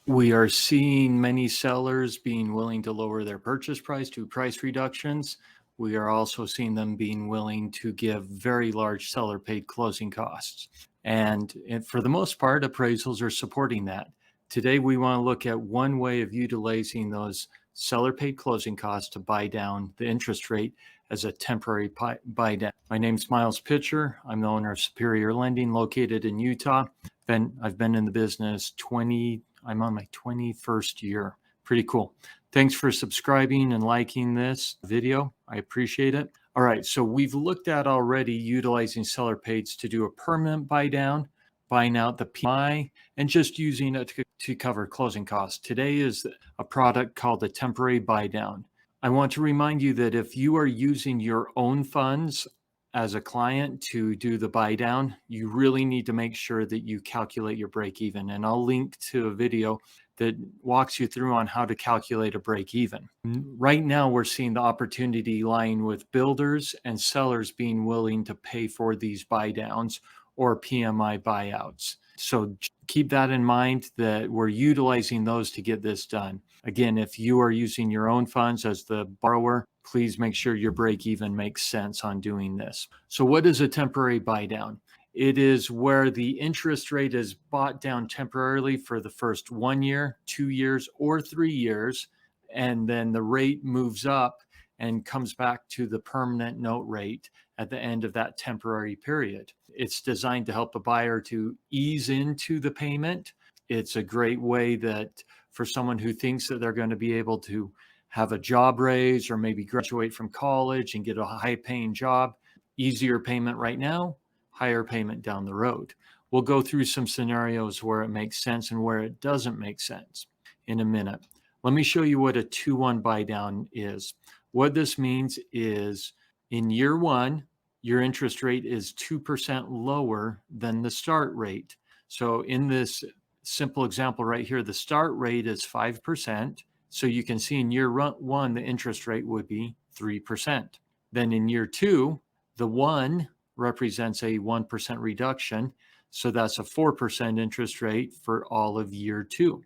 We are seeing many sellers being willing to lower their purchase price to price reductions. We are also seeing them being willing to give very large seller paid closing costs. And for the most part, appraisals are supporting that. Today, we want to look at one way of utilizing those seller paid closing costs to buy down the interest rate as a temporary buy down. My name is Miles Pitcher. I'm the owner of Superior Lending located in Utah. I've been in the business I'm on my 21st year. Pretty cool. Thanks for subscribing and liking this video. I appreciate it. All right, so we've looked at already utilizing seller pays to do a permanent buy down, buying out the PMI, and just using it to cover closing costs. Today is a product called a temporary buy down. I want to remind you that if you are using your own funds as a client to do the buy down, you really need to make sure that you calculate your break even. And I'll link to a video that walks you through on how to calculate a break even. Right now, we're seeing the opportunity lying with builders and sellers being willing to pay for these buy downs or PMI buyouts. So keep that in mind that we're utilizing those to get this done. Again, if you are using your own funds as the borrower, please make sure your break even makes sense on doing this. So what is a temporary buy down? It is where the interest rate is bought down temporarily for the first 1 year, 2 years, or 3 years, and then the rate moves up and comes back to the permanent note rate at the end of that temporary period. It's designed to help the buyer to ease into the payment. It's a great way that for someone who thinks that they're going to be able to have a job raise or maybe graduate from college and get a high paying job, easier payment right now, higher payment down the road. We'll go through some scenarios where it makes sense and where it doesn't make sense in a minute. Let me show you what a 2-1 buy down is. What this means is in year one, your interest rate is 2% lower than the start rate. So in this simple example right here, the start rate is 5%. So you can see in year one, the interest rate would be 3%. Then in year two, the 1 represents a 1% reduction. So that's a 4% interest rate for all of year two.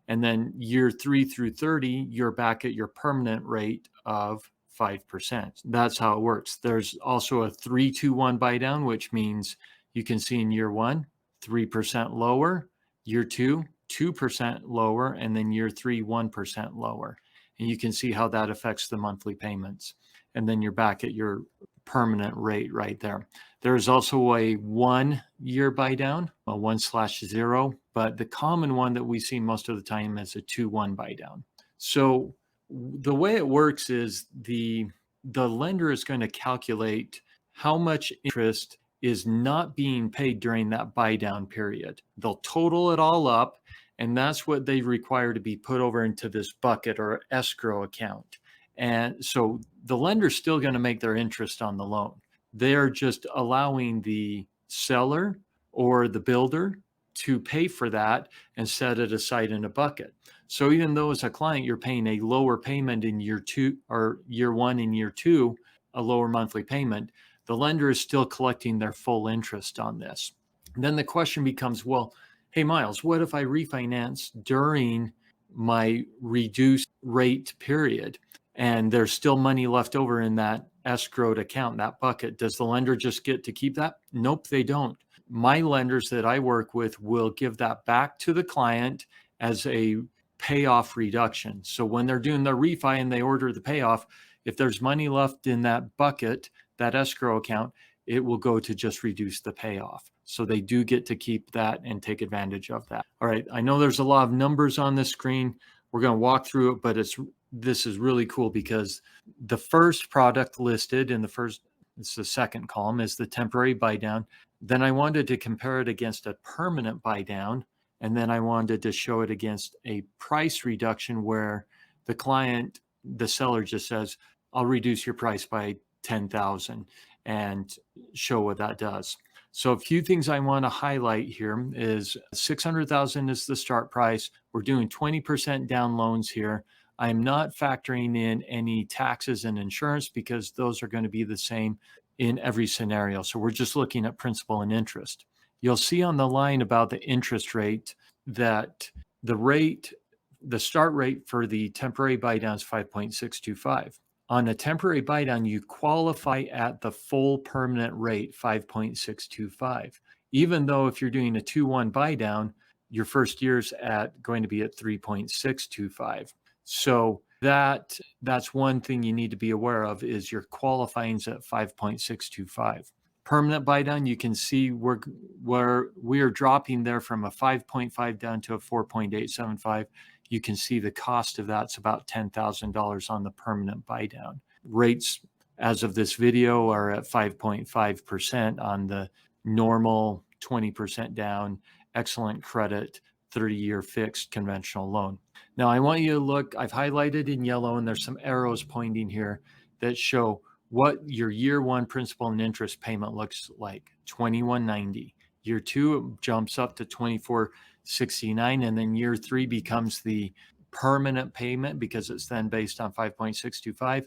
And then year 3 through 30, you're back at your permanent rate of 5%. That's how it works. There's also a 3-2-1 buy down, which means you can see in year one, 3% lower, year two, 2% lower, and then year three, 1% lower. And you can see how that affects the monthly payments. And then you're back at your permanent rate right there. There's also a 1 year buy down, a 1/0, but the common one that we see most of the time is a 2-1 buy down. So the way it works is the lender is going to calculate how much interest is not being paid during that buy down period. They'll total it all up, and that's what they require to be put over into this bucket or escrow account. And so the lender's still going to make their interest on the loan. They're just allowing the seller or the builder to pay for that and set it aside in a bucket. So even though as a client, you're paying a lower payment in year two or year one and year two, a lower monthly payment, the lender is still collecting their full interest on this. And then the question becomes, well, hey, Miles, what if I refinance during my reduced rate period and there's still money left over in that escrowed account, that bucket? Does the lender just get to keep that? Nope, they don't. My lenders that I work with will give that back to the client as a payoff reduction. So when they're doing the refi and they order the payoff, if there's money left in that bucket, that escrow account, it will go to just reduce the payoff. So they do get to keep that and take advantage of that. All right, I know there's a lot of numbers on the screen. We're going to walk through it, but this is really cool because the first product listed in it's the second column, is the temporary buy down. Then I wanted to compare it against a permanent buy down. And then I wanted to show it against a price reduction where the seller just says, I'll reduce your price by 10,000 and show what that does. So a few things I want to highlight here is 600,000 is the start price. We're doing 20% down loans here. I'm not factoring in any taxes and insurance because those are going to be the same in every scenario. So we're just looking at principal and interest. You'll see on the line about the interest rate that the start rate for the temporary buy down is 5.625. On a temporary buy down, you qualify at the full permanent rate, 5.625. Even though if you're doing a 2-1 buy down, your first year's going to be at 3.625. So that's one thing you need to be aware of, is your qualifying's at 5.625. Permanent buy down, you can see where we are dropping there from a 5.5 down to a 4.875. You can see the cost of that's about $10,000 on the permanent buy down. Rates as of this video are at 5.5% on the normal 20% down, excellent credit, 30-year fixed conventional loan. Now I want you to look, I've highlighted in yellow, and there's some arrows pointing here that show what your year one principal and interest payment looks like. $21.90. Year two, it jumps up to $24.69, and then year three becomes the permanent payment, because it's then based on 5.625,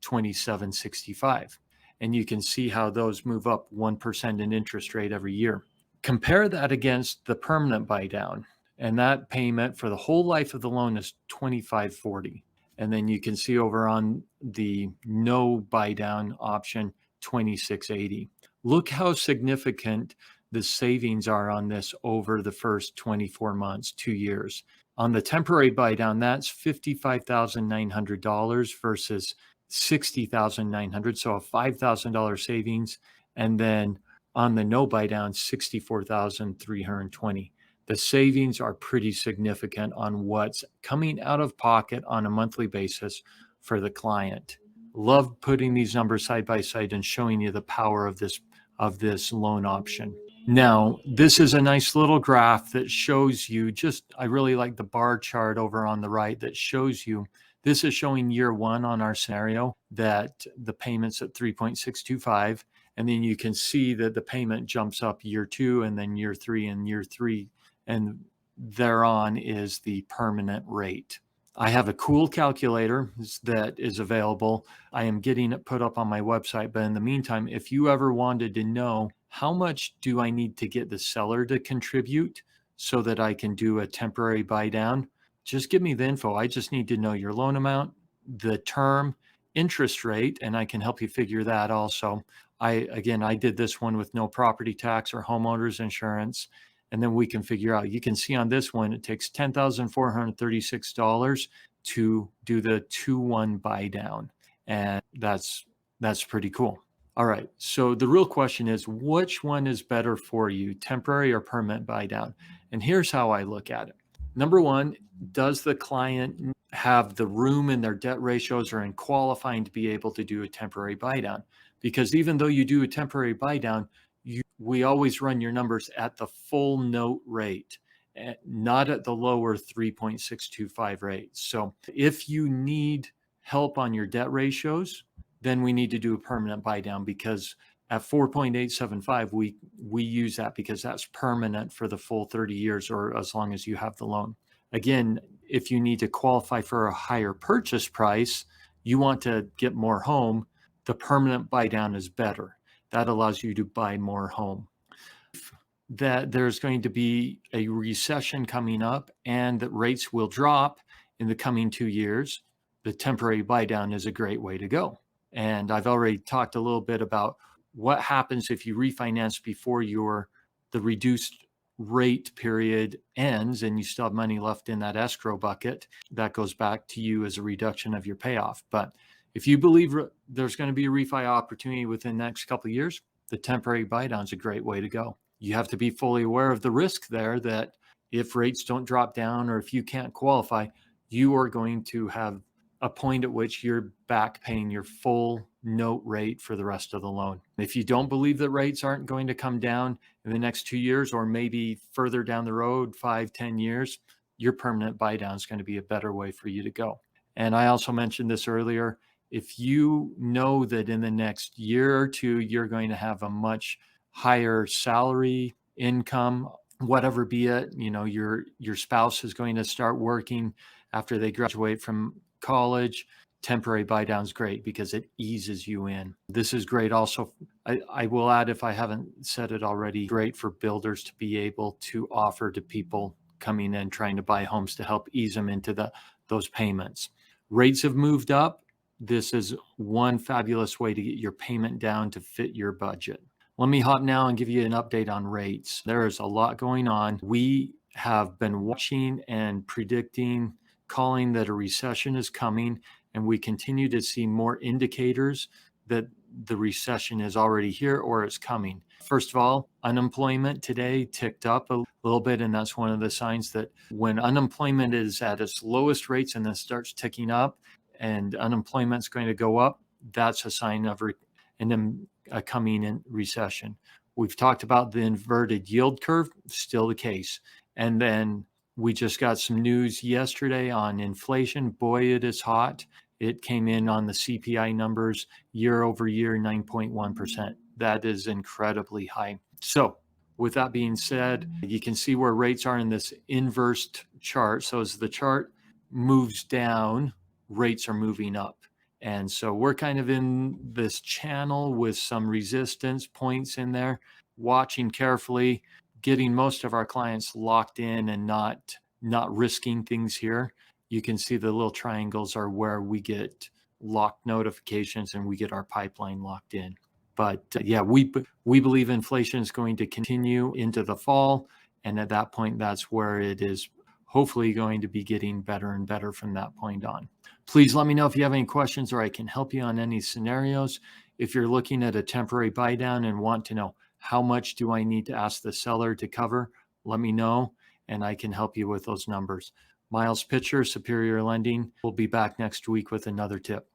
$27.65. And you can see how those move up 1% in interest rate every year. Compare that against the permanent buy down, and that payment for the whole life of the loan is $25.40. And then you can see over on the no buy down option, $26.80. Look how significant the savings are on this over the first 24 months, 2 years. On the temporary buy down, that's $55,900 versus $60,900, so a $5,000 savings. And then on the no buy down, $64,320. The savings are pretty significant on what's coming out of pocket on a monthly basis for the client. Love putting these numbers side by side and showing you the power of this loan option. Now, this is a nice little graph that shows you I really like the bar chart over on the right that shows you, this is showing year one on our scenario, that the payment's at 3.625. And then you can see that the payment jumps up year two, and then year three, and thereon is the permanent rate. I have a cool calculator that is available. I am getting it put up on my website, but in the meantime, if you ever wanted to know how much do I need to get the seller to contribute so that I can do a temporary buy down, just give me the info. I just need to know your loan amount, the term, interest rate, and I can help you figure that also. I did this one with no property tax or homeowners insurance. And then we can figure out, you can see on this one, it takes $10,436 to do the 2-1 buy down. And that's pretty cool. All right. So the real question is, which one is better for you, temporary or permanent buy down? And here's how I look at it. Number one, does the client have the room in their debt ratios or in qualifying to be able to do a temporary buy down? Because even though you do a temporary buy down, we always run your numbers at the full note rate, not at the lower 3.625 rate. So if you need help on your debt ratios, then we need to do a permanent buy down, because at 4.875, we use that because that's permanent for the full 30 years or as long as you have the loan. Again, if you need to qualify for a higher purchase price, you want to get more home, the permanent buy down is better. That allows you to buy more home. That there's going to be a recession coming up and that rates will drop in the coming 2 years, the temporary buy down is a great way to go. And I've already talked a little bit about what happens if you refinance before the reduced rate period ends and you still have money left in that escrow bucket. That goes back to you as a reduction of your payoff. But if you believe there's going to be a refi opportunity within the next couple of years, the temporary buy down is a great way to go. You have to be fully aware of the risk there, that if rates don't drop down or if you can't qualify, you are going to have a point at which you're back paying your full note rate for the rest of the loan. If you don't believe that rates aren't going to come down in the next 2 years, or maybe further down the road, 5-10 years, your permanent buy down is going to be a better way for you to go. And I also mentioned this earlier, if you know that in the next year or two, you're going to have a much higher salary, income, whatever be it, your spouse is going to start working after they graduate from college, temporary buy down is great because it eases you in. This is great also. I will add, if I haven't said it already, great for builders to be able to offer to people coming in trying to buy homes to help ease them into those payments. Rates have moved up. This is one fabulous way to get your payment down to fit your budget. Let me hop now and give you an update on rates. There is a lot going on. We have been watching and predicting, calling that a recession is coming, and we continue to see more indicators that the recession is already here or it's coming. First of all, unemployment today ticked up a little bit, and that's one of the signs that when unemployment is at its lowest rates and then starts ticking up and unemployment's going to go up, that's a sign of a coming in recession. We've talked about the inverted yield curve, still the case. And then we just got some news yesterday on inflation. Boy, it is hot. It came in on the CPI numbers year over year, 9.1%. That is incredibly high. So with that being said, you can see where rates are in this inversed chart. So as the chart moves down, rates are moving up. And so we're kind of in this channel with some resistance points in there, watching carefully, getting most of our clients locked in and not risking things here. You can see the little triangles are where we get locked notifications and we get our pipeline locked in. But yeah, we believe inflation is going to continue into the fall. And at that point, that's where it is hopefully going to be getting better and better from that point on. Please let me know if you have any questions or I can help you on any scenarios. If you're looking at a temporary buy down and want to know how much do I need to ask the seller to cover, let me know and I can help you with those numbers. Miles Pitcher, Superior Lending. We'll be back next week with another tip.